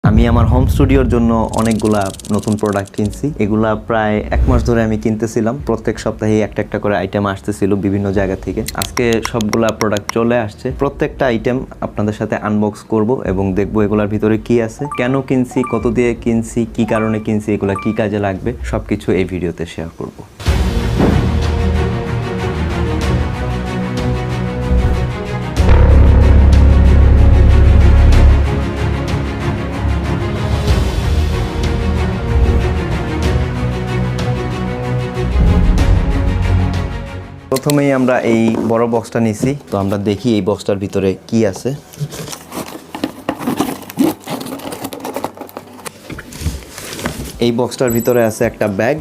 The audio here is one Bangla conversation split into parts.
আমি আমার হোম স্টুডিওর জন্য অনেকগুলা নতুন প্রোডাক্ট কিনছি। এগুলা প্রায় 1 মাস ধরে আমি কিনতেছিলাম। প্রত্যেক সপ্তাহে একটা একটা করে আইটেম আসতেছিল বিভিন্ন জায়গা থেকে। আজকে সবগুলা প্রোডাক্ট চলে আসছে। প্রত্যেকটা আইটেম আপনাদের সাথে আনবক্স করব এবং দেখবো এগুলার ভিতরে কি আছে, কেন কিনছি, কত দিয়ে কিনছি, কি কারণে কিনছি, এগুলা কি কাজে লাগবে, সবকিছু এই ভিডিওতে শেয়ার করব। প্রথমেই আমরা এই বড় বক্সটা নিছি, তো আমরা দেখি এই বক্সটার ভিতরে কি আছে। এই বক্সটার ভিতরে আছে একটা ব্যাগ।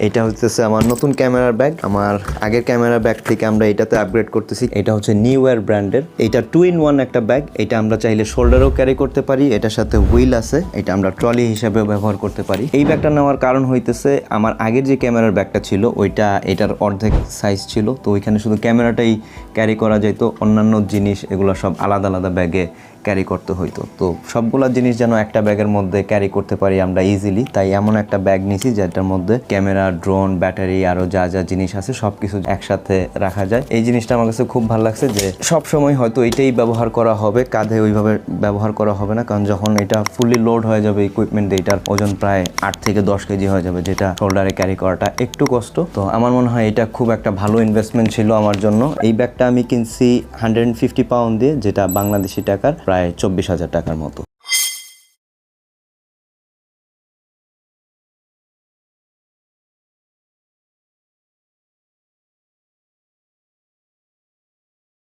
এটা হচ্ছে আমার নতুন ক্যামেরার ব্যাগ। আমার আগের ক্যামেরার ব্যাগ থেকে আমরা এটাতে আপগ্রেড করতেছি। এটা হচ্ছে নিউ এয়ার ব্র্যান্ডের। এটা 2-in-1 একটা ব্যাগ। এটা আমরা চাইলে শোল্ডারেও ক্যারি করতে পারি। এটার সাথে হুইল আছে, এটা আমরা ট্রলি হিসাবেও ব্যবহার করতে পারি। এই ব্যাগটা নেওয়ার কারণ হইতেছে আমার আগের যে ক্যামেরার ব্যাগটা ছিল ওইটা এটার অর্ধেক সাইজ ছিল, তো ওইখানে শুধু ক্যামেরাটাই ক্যারি করা যেত, অন্যান্য জিনিস এগুলো সব আলাদা আলাদা ব্যাগে ক্যারি করতে হইতো। তো সবগুলা জিনিস যেন একটা ব্যাগের মধ্যে ক্যারি করতে পারি আমরা ইজিলি, তাই এমন একটা ব্যাগ নিছি যেটার মধ্যে ক্যামেরা, ড্রোন, ব্যাটারি, আরো যা যা জিনিস আছে সবকিছু একসাথে রাখা যায়। এই জিনিসটা আমার কাছে খুব ভালো লাগছে যে সব সময় হয়তো এটাই ব্যবহার করা হবে, কাঁধে ওইভাবে ব্যবহার করা হবে না, কারণ যখন এটা ফুললি লোড হয়ে যাবে ইকুইপমেন্ট, এটার ওজন প্রায় 8 থেকে 10 কেজি হয়ে যাবে, যেটা শোল্ডারে ক্যারি করাটা একটু কষ্ট। তো আমার মনে হয় এটা খুব একটা ভালো ইনভেস্টমেন্ট ছিল আমার জন্য। এই ব্যাগটা আমি কিনছি 150 পাউন্ড দিয়ে, যেটা বাংলাদেশি টাকার প্রায় 24,000 টাকার মতো।